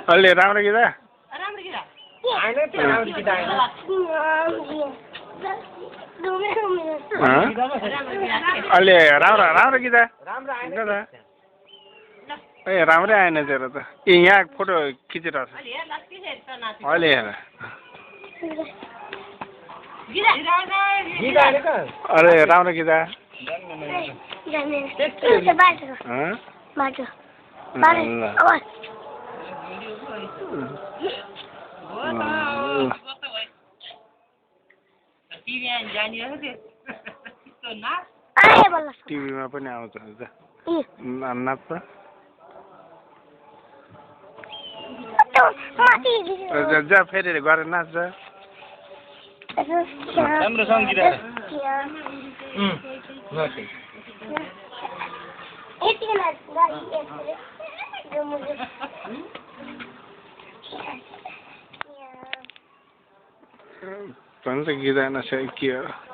अलि राम्रो गीता अलि राम्रो गीता ए राम्रै आएन तेरो त ए यहाँ फोटो खिचिरहेको छ अहिले हेर अरे राम्रो गीता टिभीमा पनि आउँछ नाच्छ जा फेरि गएर नाच्छ राम्रोसँग गीत भन्छ गीता नछ के हो